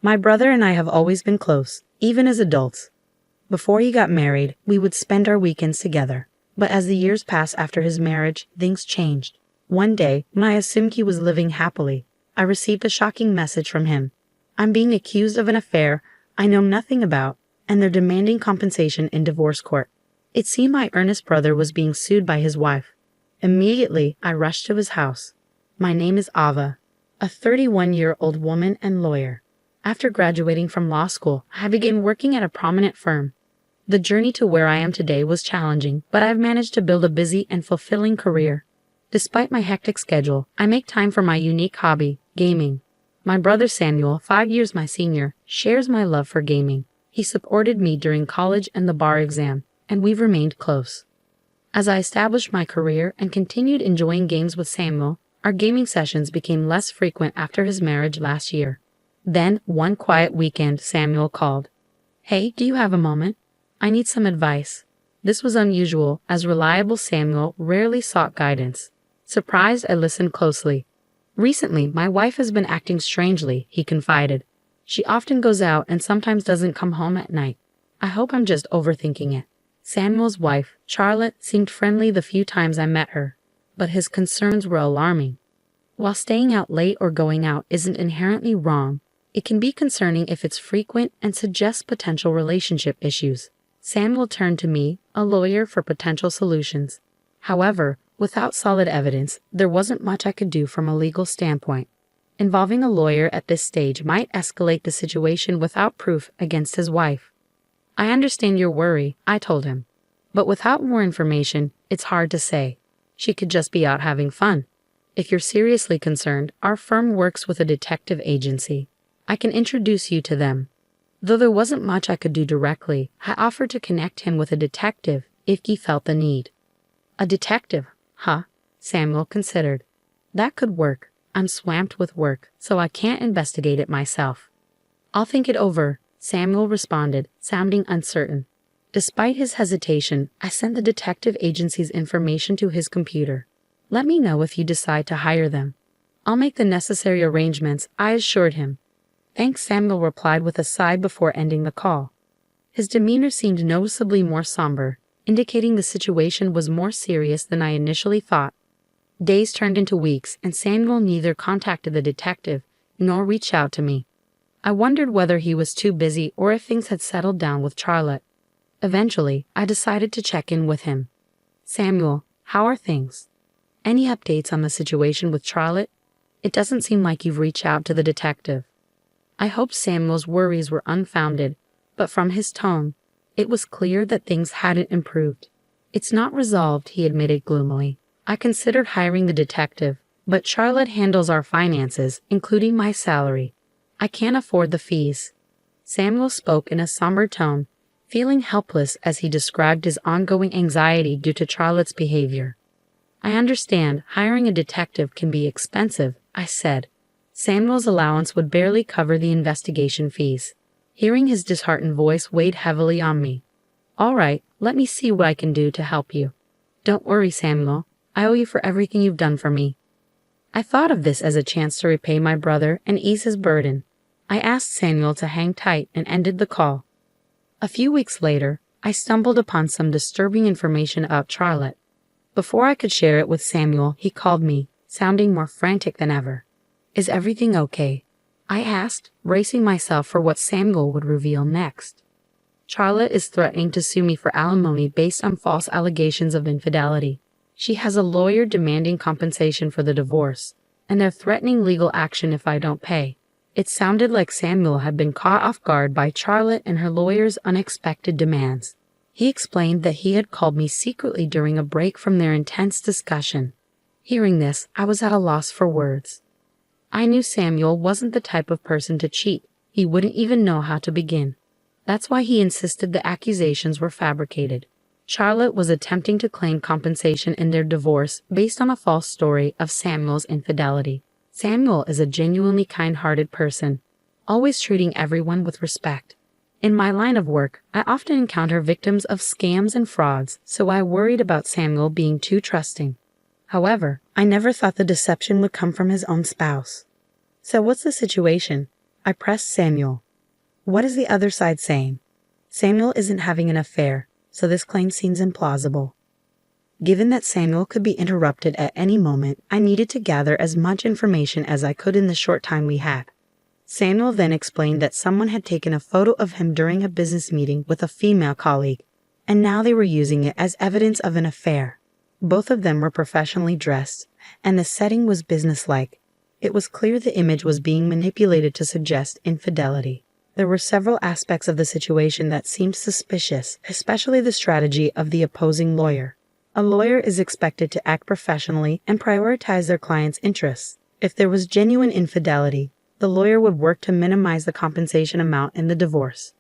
My brother and I have always been close, even as adults. Before he got married, we would spend our weekends together. But as the years passed after his marriage, things changed. One day, when I assumed he was living happily, I received a shocking message from him. I'm being accused of an affair I know nothing about, and they're demanding compensation in divorce court. It seemed my earnest brother was being sued by his wife. Immediately, I rushed to his house. My name is Ava, a 31-year-old woman and lawyer. After graduating from law school, I began working at a prominent firm. The journey to where I am today was challenging, but I've managed to build a busy and fulfilling career. Despite my hectic schedule, I make time for my unique hobby, gaming. My brother Samuel, 5 years my senior, shares my love for gaming. He supported me during college and the bar exam, and we've remained close. As I established my career and continued enjoying games with Samuel, our gaming sessions became less frequent after his marriage last year. Then, one quiet weekend, Samuel called. "Hey, do you have a moment? I need some advice." This was unusual, as reliable Samuel rarely sought guidance. Surprised, I listened closely. "Recently, my wife has been acting strangely," he confided. "She often goes out and sometimes doesn't come home at night. I hope I'm just overthinking it." Samuel's wife, Charlotte, seemed friendly the few times I met her, but his concerns were alarming. While staying out late or going out isn't inherently wrong, it can be concerning if it's frequent and suggests potential relationship issues. Samuel turned to me, a lawyer, for potential solutions. However, without solid evidence, there wasn't much I could do from a legal standpoint. Involving a lawyer at this stage might escalate the situation without proof against his wife. "I understand your worry," I told him. "But without more information, it's hard to say. She could just be out having fun. If you're seriously concerned, our firm works with a detective agency. I can introduce you to them." Though there wasn't much I could do directly, I offered to connect him with a detective if he felt the need. "A detective, huh?" Samuel considered. "That could work. I'm swamped with work, so I can't investigate it myself." "I'll think it over," Samuel responded, sounding uncertain. Despite his hesitation, I sent the detective agency's information to his computer. "Let me know if you decide to hire them. I'll make the necessary arrangements," I assured him. "Thanks," Samuel replied with a sigh before ending the call. His demeanor seemed noticeably more somber, indicating the situation was more serious than I initially thought. Days turned into weeks, and Samuel neither contacted the detective nor reached out to me. I wondered whether he was too busy or if things had settled down with Charlotte. Eventually, I decided to check in with him. "Samuel, how are things? Any updates on the situation with Charlotte? It doesn't seem like you've reached out to the detective." I hoped Samuel's worries were unfounded, but from his tone, it was clear that things hadn't improved. "It's not resolved," he admitted gloomily. "I considered hiring the detective, but Charlotte handles our finances, including my salary. I can't afford the fees." Samuel spoke in a somber tone, feeling helpless as he described his ongoing anxiety due to Charlotte's behavior. "I understand hiring a detective can be expensive," I said. Samuel's allowance would barely cover the investigation fees. Hearing his disheartened voice weighed heavily on me. "All right, let me see what I can do to help you." "Don't worry, Samuel. I owe you for everything you've done for me." I thought of this as a chance to repay my brother and ease his burden. I asked Samuel to hang tight and ended the call. A few weeks later, I stumbled upon some disturbing information about Charlotte. Before I could share it with Samuel, he called me, sounding more frantic than ever. "Is everything okay?" I asked, bracing myself for what Samuel would reveal next. "Charlotte is threatening to sue me for alimony based on false allegations of infidelity. She has a lawyer demanding compensation for the divorce, and they're threatening legal action if I don't pay." It sounded like Samuel had been caught off guard by Charlotte and her lawyer's unexpected demands. He explained that he had called me secretly during a break from their intense discussion. Hearing this, I was at a loss for words. I knew Samuel wasn't the type of person to cheat. He wouldn't even know how to begin. That's why he insisted the accusations were fabricated. Charlotte was attempting to claim compensation in their divorce based on a false story of Samuel's infidelity. Samuel is a genuinely kind-hearted person, always treating everyone with respect. In my line of work, I often encounter victims of scams and frauds, so I worried about Samuel being too trusting. However, I never thought the deception would come from his own spouse. "So what's the situation?" I pressed Samuel. What is the other side saying? Samuel isn't having an affair, so this claim seems implausible. Given that Samuel could be interrupted at any moment, I needed to gather as much information as I could in the short time we had. Samuel then explained that someone had taken a photo of him during a business meeting with a female colleague, and now they were using it as evidence of an affair. Both of them were professionally dressed, and the setting was businesslike. It was clear the image was being manipulated to suggest infidelity. There were several aspects of the situation that seemed suspicious, especially the strategy of the opposing lawyer. A lawyer is expected to act professionally and prioritize their client's interests. If there was genuine infidelity, the lawyer would work to minimize the compensation amount in the divorce.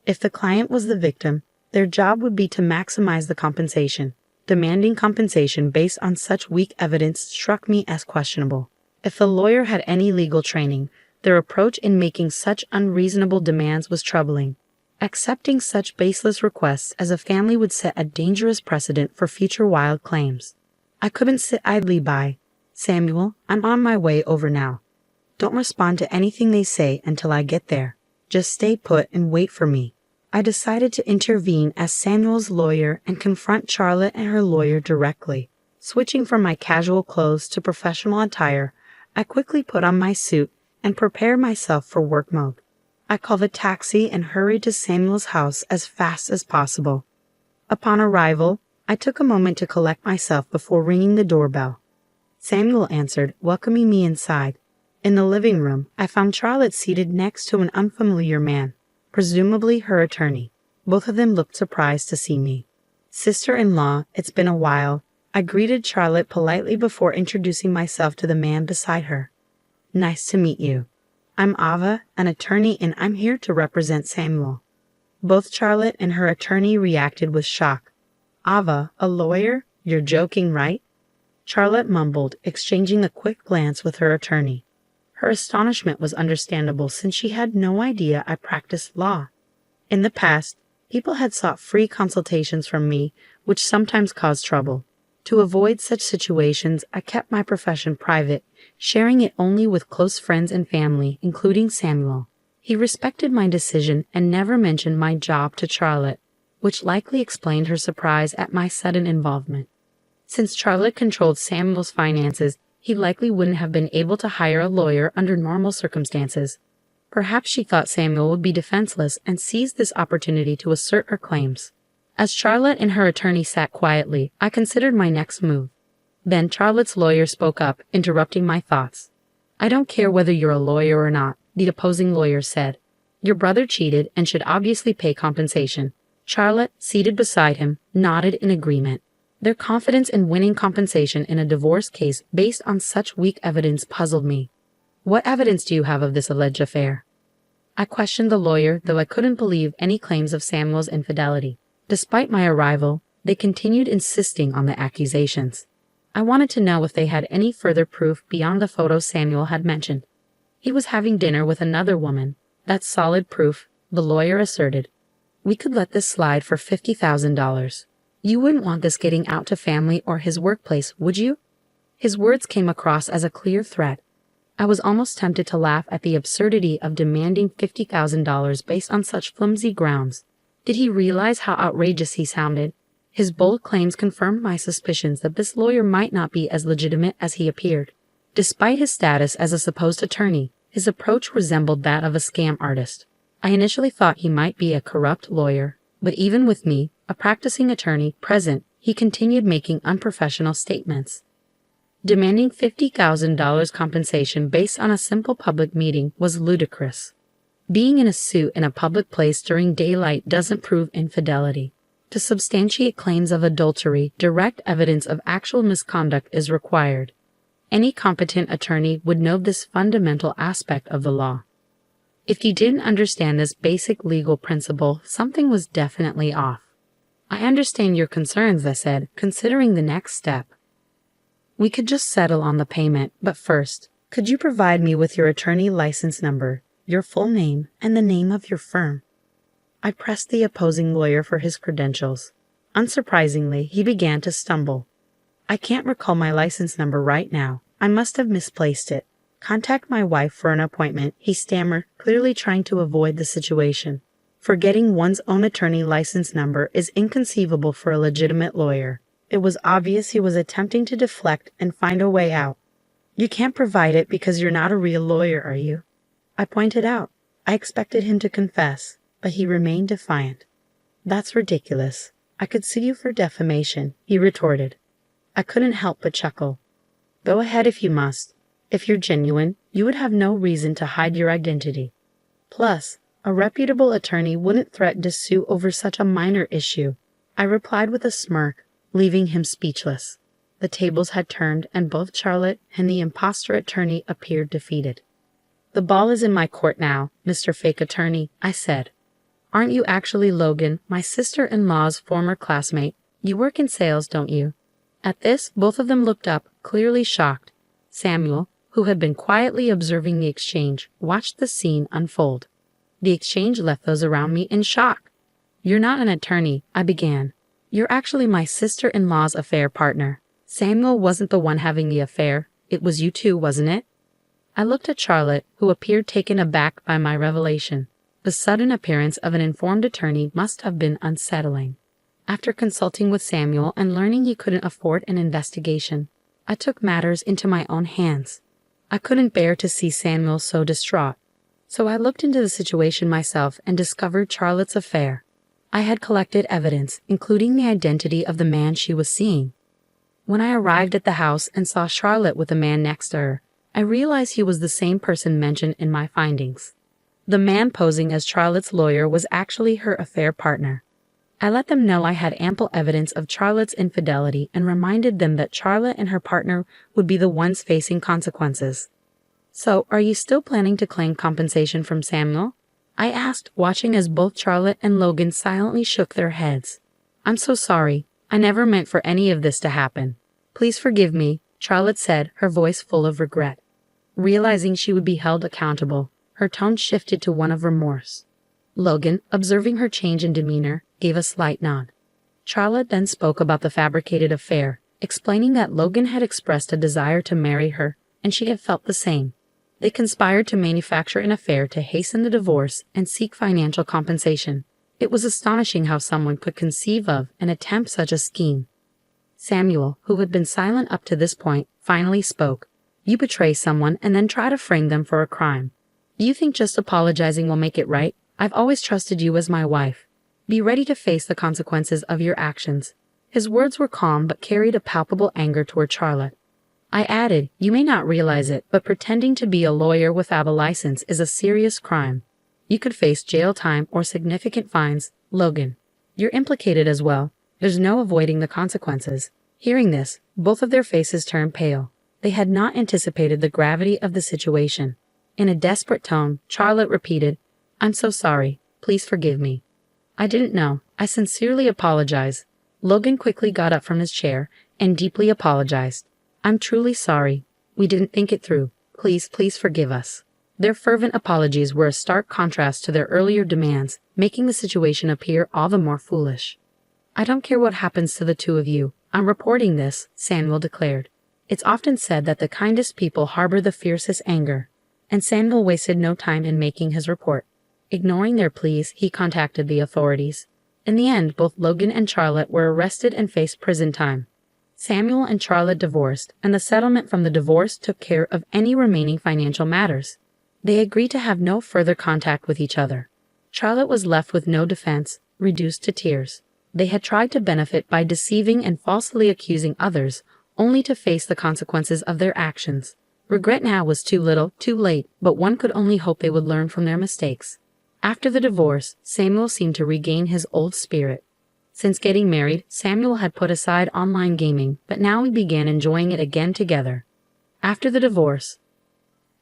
If the client was the victim, their job would be to maximize the compensation. Demanding compensation based on such weak evidence struck me as questionable. If the lawyer had any legal training, their approach in making such unreasonable demands was troubling. Accepting such baseless requests as a family would set a dangerous precedent for future wild claims. I couldn't sit idly by. Samuel, I'm on my way over now. Don't respond to anything they say until I get there. Just stay put and wait for me. I decided to intervene as Samuel's lawyer and confront Charlotte and her lawyer directly. Switching from my casual clothes to professional attire, I quickly put on my suit and prepared myself for work mode. I called a taxi and hurried to Samuel's house as fast as possible. Upon arrival, I took a moment to collect myself before ringing the doorbell. Samuel answered, welcoming me inside. In the living room, I found Charlotte seated next to an unfamiliar man, presumably her attorney. Both of them looked surprised to see me. Sister-in-law, it's been a while. I greeted Charlotte politely before introducing myself to the man beside her. Nice to meet you. I'm Ava, an attorney, and I'm here to represent Samuel. Both Charlotte and her attorney reacted with shock. Ava, a lawyer? You're joking, right? Charlotte mumbled, exchanging a quick glance with her attorney. Her astonishment was understandable since she had no idea I practiced law. In the past, people had sought free consultations from me, which sometimes caused trouble. To avoid such situations, I kept my profession private, sharing it only with close friends and family, including Samuel. He respected my decision and never mentioned my job to Charlotte, which likely explained her surprise at my sudden involvement. Since Charlotte controlled Samuel's finances, he likely wouldn't have been able to hire a lawyer under normal circumstances. Perhaps she thought Samuel would be defenseless and seized this opportunity to assert her claims. As Charlotte and her attorney sat quietly, I considered my next move. Then Charlotte's lawyer spoke up, interrupting my thoughts. I don't care whether you're a lawyer or not, the opposing lawyer said. Your brother cheated and should obviously pay compensation. Charlotte, seated beside him, nodded in agreement. Their confidence in winning compensation in a divorce case based on such weak evidence puzzled me. What evidence do you have of this alleged affair? I questioned the lawyer, though I couldn't believe any claims of Samuel's infidelity. Despite my arrival, they continued insisting on the accusations. I wanted to know if they had any further proof beyond the photo Samuel had mentioned. He was having dinner with another woman. That's solid proof, the lawyer asserted. We could let this slide for $50,000. You wouldn't want this getting out to family or his workplace, would you? His words came across as a clear threat. I was almost tempted to laugh at the absurdity of demanding $50,000 based on such flimsy grounds. Did he realize how outrageous he sounded? His bold claims confirmed my suspicions that this lawyer might not be as legitimate as he appeared. Despite his status as a supposed attorney, his approach resembled that of a scam artist. I initially thought he might be a corrupt lawyer, but even with me, a practicing attorney, present, he continued making unprofessional statements. Demanding $50,000 compensation based on a simple public meeting was ludicrous. Being in a suit in a public place during daylight doesn't prove infidelity. To substantiate claims of adultery, direct evidence of actual misconduct is required. Any competent attorney would know this fundamental aspect of the law. If you didn't understand this basic legal principle, something was definitely off. I understand your concerns, I said, considering the next step. We could just settle on the payment, but first, could you provide me with your attorney license number, your full name, and the name of your firm? I pressed the opposing lawyer for his credentials. Unsurprisingly, he began to stumble. I can't recall my license number right now. I must have misplaced it. Contact my wife for an appointment, he stammered, clearly trying to avoid the situation. Forgetting one's own attorney license number is inconceivable for a legitimate lawyer. It was obvious he was attempting to deflect and find a way out. You can't provide it because you're not a real lawyer, are you? I pointed out. I expected him to confess, but he remained defiant. That's ridiculous. I could sue you for defamation, he retorted. I couldn't help but chuckle. Go ahead if you must. If you're genuine, you would have no reason to hide your identity. Plus, a reputable attorney wouldn't threaten to sue over such a minor issue. I replied with a smirk, leaving him speechless. The tables had turned and both Charlotte and the imposter attorney appeared defeated. The ball is in my court now, Mr. Fake Attorney, I said. Aren't you actually Logan, my sister-in-law's former classmate? You work in sales, don't you? At this, both of them looked up, clearly shocked. Samuel, who had been quietly observing the exchange, watched the scene unfold. The exchange left those around me in shock. You're not an attorney, I began. You're actually my sister-in-law's affair partner. Samuel wasn't the one having the affair. It was you two, wasn't it? I looked at Charlotte, who appeared taken aback by my revelation. The sudden appearance of an informed attorney must have been unsettling. After consulting with Samuel and learning he couldn't afford an investigation, I took matters into my own hands. I couldn't bear to see Samuel so distraught. So I looked into the situation myself and discovered Charlotte's affair. I had collected evidence, including the identity of the man she was seeing. When I arrived at the house and saw Charlotte with the man next to her, I realized he was the same person mentioned in my findings. The man posing as Charlotte's lawyer was actually her affair partner. I let them know I had ample evidence of Charlotte's infidelity and reminded them that Charlotte and her partner would be the ones facing consequences. So, are you still planning to claim compensation from Samuel? I asked, watching as both Charlotte and Logan silently shook their heads. I'm so sorry. I never meant for any of this to happen. Please forgive me, Charlotte said, her voice full of regret. Realizing she would be held accountable, her tone shifted to one of remorse. Logan, observing her change in demeanor, gave a slight nod. Charlotte then spoke about the fabricated affair, explaining that Logan had expressed a desire to marry her, and she had felt the same. They conspired to manufacture an affair to hasten the divorce and seek financial compensation. It was astonishing how someone could conceive of and attempt such a scheme. Samuel, who had been silent up to this point, finally spoke. You betray someone and then try to frame them for a crime. You think just apologizing will make it right? I've always trusted you as my wife. Be ready to face the consequences of your actions. His words were calm but carried a palpable anger toward Charlotte. I added, you may not realize it, but pretending to be a lawyer without a license is a serious crime. You could face jail time or significant fines. Logan, you're implicated as well. There's no avoiding the consequences. Hearing this, both of their faces turned pale. They had not anticipated the gravity of the situation. In a desperate tone, Charlotte repeated, I'm so sorry. Please forgive me. I didn't know. I sincerely apologize. Logan quickly got up from his chair and deeply apologized. I'm truly sorry. We didn't think it through. Please forgive us. Their fervent apologies were a stark contrast to their earlier demands, making the situation appear all the more foolish. I don't care what happens to the two of you. I'm reporting this, Samuel declared. It's often said that the kindest people harbor the fiercest anger. And Samuel wasted no time in making his report. Ignoring their pleas, he contacted the authorities. In the end, both Logan and Charlotte were arrested and faced prison time. Samuel and Charlotte divorced, and the settlement from the divorce took care of any remaining financial matters. They agreed to have no further contact with each other. Charlotte was left with no defense, reduced to tears. They had tried to benefit by deceiving and falsely accusing others, only to face the consequences of their actions. Regret now was too little, too late, but one could only hope they would learn from their mistakes. After the divorce, Samuel seemed to regain his old spirit. Since getting married, Samuel had put aside online gaming, but now he began enjoying it again together. After the divorce,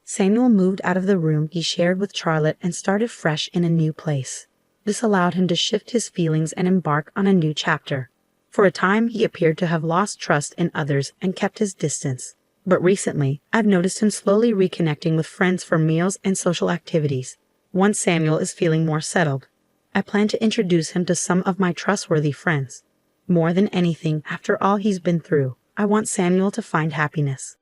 Samuel moved out of the room he shared with Charlotte and started fresh in a new place. This allowed him to shift his feelings and embark on a new chapter. For a time, he appeared to have lost trust in others and kept his distance. But recently, I've noticed him slowly reconnecting with friends for meals and social activities. Once Samuel is feeling more settled, I plan to introduce him to some of my trustworthy friends. More than anything, after all he's been through, I want Samuel to find happiness.